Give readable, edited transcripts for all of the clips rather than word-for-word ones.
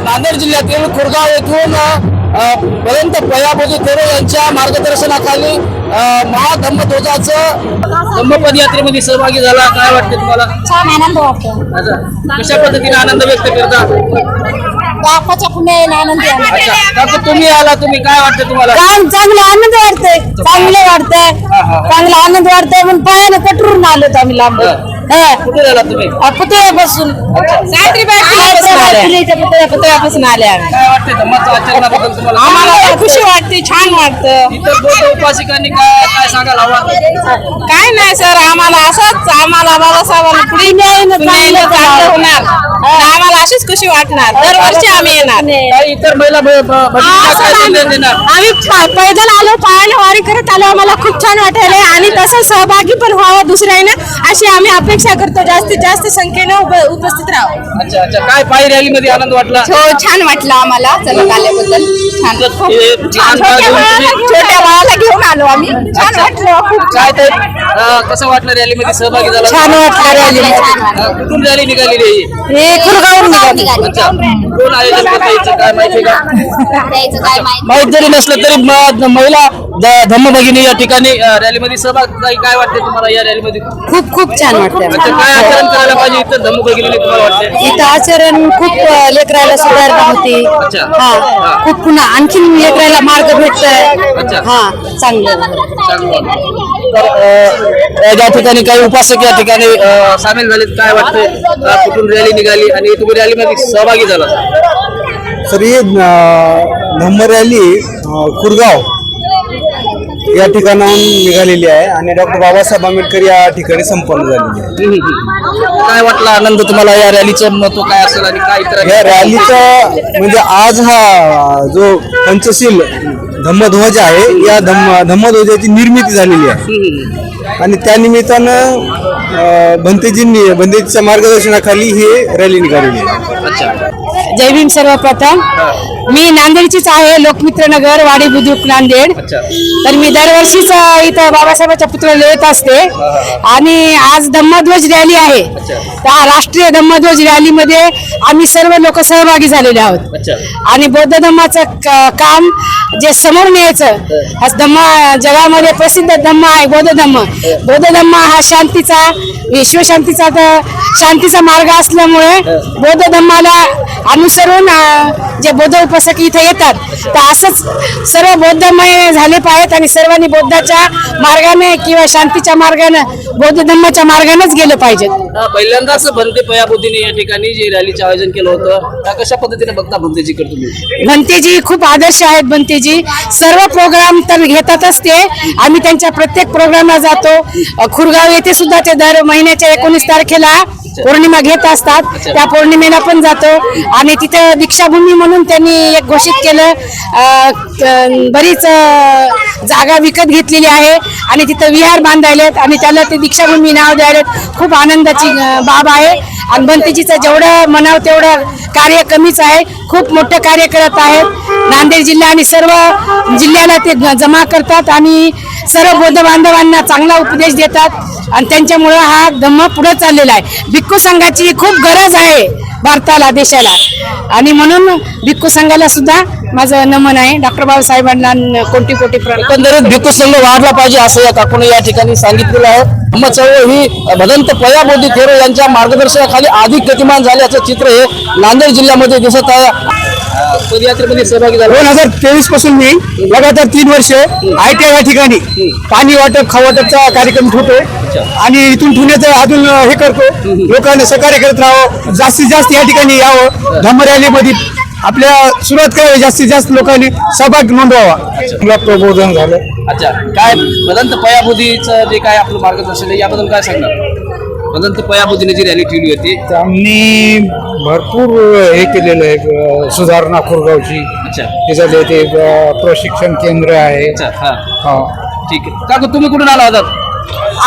नांदेड जिल्ह्यातील खुरगाव येथून पर्यंत पयाबोधी थोरे यांच्या मार्गदर्शनाखाली महाधम्मध्वजाचं धम्मपदयात्रेमध्ये सहभागी झाला. काय वाटते तुम्हाला? छान आनंद वाटतो. कशा पद्धतीने आनंद व्यक्त करता? बापाच्या पुण्याने आनंद आहे. अच्छा, काकू तुम्ही आला, तुम्ही काय वाटतं तुम्हाला? चांगला आनंद वाटतंय, चांगलं वाटतंय, चांगला आनंद वाटतंय. म्हणून पायाने कटरून आलो आम्ही लांब. कुठे झाला तुम्ही? पुतळ्यापासून पुतळ्यापासून आले आम्ही. काय वाटते धम्माच्या आचरणाबद्दल तुम्हाला? आम्हाला खुशी वाटते, छान वाटतं. इतर बौद्ध उपासिकांनी काय काय सांगायला हवं? काय नाही सर, आम्हाला असंच आम्हाला बाबासाहेबांना पुढे चांगलं होणार, आम्हाला अशीच खुशी वाटणार. दरवर्षी आम्ही येणार. काही इतर महिला भगिनींना काय संदेश देणार? आम्ही पैदल आलो, पायाने वारी करत आलो. आम्हाला खूप छान वाटायला आणि तसं सहभागी पण व्हावं दुसऱ्याने अशी आम्ही अपेक्षा करतो. जास्तीत जास्त संख्येने उपस्थित राहावं. अच्छा अच्छा, काय पायी रॅलीमध्ये आनंद वाटला? हो, छान वाटलं आम्हाला चलत आल्याबद्दल. छान, छोट्या बाळाला घेऊन आलो आम्ही. छान वाटलं खूप. काय ते कसं वाटलं रॅलीमध्ये सहभागी झाला? छान वाटलं रॅली. कुठून रॅली निघालेली आहे? हे खुरगावून निघाली. अच्छा, कोण आयोजन करतं याचं काय माहिती का? माहित जरी नसलं तरी महिला धम्मभगिनी या ठिकाणी रॅलीमध्ये सहभागी. काय वाटते तुम्हाला या रॅलीमध्ये? खूप खूप छान वाटतं. अच्छा, काय आचरण करायला पाहिजे इतर धम्मभगिनीने तुम्हाला वाटते? इथं आचरण खूप लेकरायला सुधारणा होती. हा, खूप पुन्हा आणखीन लेकरायला मार्ग भेटतोय. हा, चांगलं. या ठिकाणी काही उपासक या ठिकाणी सामील झालेत. काय वाटतंय? कुठून रॅली निघाली आणि तुम्ही रॅलीमध्ये सहभागी झाला? सर, ही धम्म रॅली खुरगाव या ठिकाणाहून निघालेली आहे आणि डॉक्टर बाबासाहेब आंबेडकर या ठिकाणी संपन्न झालेली आहे. काय वाटला आनंद तुम्हाला? या रॅलीचं महत्व काय असेल आणि काय इतर? या रॅलीचं म्हणजे आज हा जो पंचशील धम्मध्वज आहे, या धम्मध्वजाची निर्मिती झालेली आहे आणि त्या निमित्तानं भंतेजीच्या मार्गदर्शनाखाली ही रॅली निघालेली आहे. अच्छा, जय भीम. सर्वप्रथम मी नांदेडचीच आहे, लोकमित्र नगर, वाडी बुद्रुक, नांदेड. तर मी दरवर्षीच इथं बाबासाहेबांच्या पुतळ्याला येत असते आणि आज धम्मध्वज रॅली आहे. त्या राष्ट्रीय धम्मध्वज रॅलीमध्ये आम्ही सर्व लोक सहभागी झालेले आहोत आणि बौद्ध धम्माचं काम जे समोर न्यायचं, हा धम्म जगामध्ये प्रसिद्ध धम्म आहे. बौद्ध धम्म हा शांतीचा, विश्वशांतीचा शांतीचा मार्ग असल्यामुळे बौद्ध धम्माला अनुसरून जे बौद्ध उपासक इथे येतात, तर असंच सर्व बौद्धमय झाले पाहिजेत आणि सर्वांनी बौद्धाच्या मार्गाने किंवा शांतीच्या मार्गाने बौद्ध धम्माच्या मार्गानेच गेलं पाहिजे. पहिल्यांदाच भंते पयाबुद्धीने या ठिकाणी जे रॅलीचं आयोजन केलं होतं, त्या कशा पद्धतीने बघता भंतेजी करतो तुम्ही? भंतेजी खूप आदर्श आहेत. भंतेजी सर्व प्रोग्राम तर घेतातच ते. आम्ही त्यांच्या प्रत्येक प्रोग्रामला जातो. खुरगाव येथे सुद्धा ते दर महिन्याच्या 19 तारखेला पौर्णिमा घेत असतात. त्या पौर्णिमेला पण जातो आणि तिथं दीक्षाभूमी म्हणून त्यांनी एक घोषित केलं. बरीच जागा विकत घेतलेली आहे आणि तिथं विहार बांधायलेत आणि त्याला ते दीक्षाभूमी नाव द्यायलेत. खूप आनंदाची बाब आहे आणि भंतेजीचं जेवढं म्हणावं तेवढं कार्य कमीच आहे. खूप मोठं कार्य करत आहेत. नांदेड जिल्हा आणि सर्व जिल्ह्याला ते जमा करतात आणि सर्व बौद्ध बांधवांना चांगला उपदेश देतात आणि त्यांच्यामुळं हा धम्म पुढे चाललेला आहे. भिक्खू संघाची खूप गरज आहे भारताला, देशाला आणि म्हणून भिक्खू संघाला सुद्धा माझं नमन आहे. डॉक्टर बाबासाहेबांना कोटी कोटी प्रणाम. एकंदरीत भिक्खू संघ वाढला पाहिजे असं या काकूने या ठिकाणी सांगितलेलं आहे. धम्म चळवळ ही भदंत पयाबोधी थोरे यांच्या मार्गदर्शनाखाली अधिक गतिमान झाल्याचं चित्र हे नांदेड जिल्ह्यामध्ये दिसत आहे. पदयात्रेमध्ये सहभागी झाला. 2023 पासून मी लगातार 3 वर्ष ITI या ठिकाणी पाणी वाटप, खावाटपचा कार्यक्रम ठेवतो आणि इथून ठेवण्याचं अजून हे करतो. लोकांना सहकार्य करत राहावं, जास्तीत जास्त या ठिकाणी यावं. धम्म रॅलीमध्ये आपल्या सुरुवात करावी, जास्तीत जास्त लोकांनी सहभाग नोंदवावा. प्रबोधन झालं. अच्छा, काय भदंत पयाबुद्धीचं जे काय आपलं मार्गदर्शन आहे याबद्दल काय सांगणार? भदंत पयाबुद्धीने जी रॅली ठेवली होती, त्यांनी भरपूर हे केलेलं आहे, सुधारणा खुरगावची. अच्छा, हे झाले ते प्रशिक्षण केंद्र आहे. अच्छा, हा, ठीक आहे. काकू तुम्ही कुठून आला होता?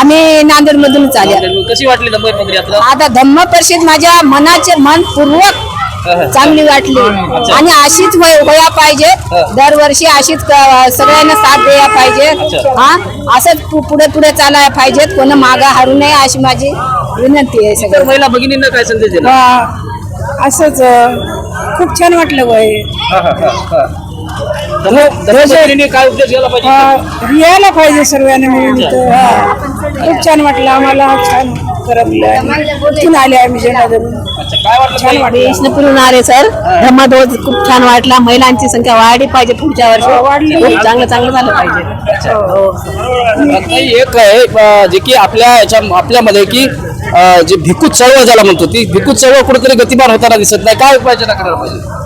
आम्ही नांदेड मधूनच आले. कशी वाटली धम्म पदयात्रा? आता धम्म परिषद माझ्या मनाचे मनपूर्वक चांगली वाटली आणि अशीच व्हायला पाहिजे. दरवर्षी अशीच सगळ्यांना साथ द्यायला पाहिजे. हा, असंच पुढे पुढे चालायला पाहिजेत, कोण मागा हारू नये अशी माझी विनंती आहे. सगळ्या महिला भगिनींना काय संदेश दिला? असंच खूप छान वाटलं बाई धर्मपत्नीने काय उपदेश घ्यायला पाहिजे यायला पाहिजे सर्वांनी मिळून इथं. खूप छान वाटलं आम्हाला छान करपलं आले आम्ही जनार्दन अच्छा, काय वाटलं छान वाटलं विष्णुपुरून आले सर धम्मध्वज खूप छान वाटला महिलांची संख्या वाढली पाहिजे पुढच्या वर्षी खूप चांगलं झालं पाहिजे काही एक आहे जे की आपल्यामध्ये की जे भिक्खू चळवळ ज्याला म्हणतो ती भिक्खू चळवळ कुठेतरी गतिमान होताना दिसत नाही काय उपाययोजना करायला पाहिजे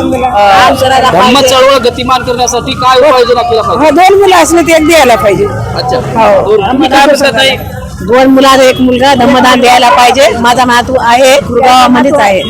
धम्म चळवळ गतिमान करण्यासाठी काय उपाययोजना केल्या पाहिजे दोन मुलं असलं ते एक द्यायला पाहिजे अच्छा तुम्ही काय म्हणता ताई? दोन मुलाचा एक मुलगा धम्मदान द्यायला पाहिजे माझा नातू आहे गुरगावामध्येच आहे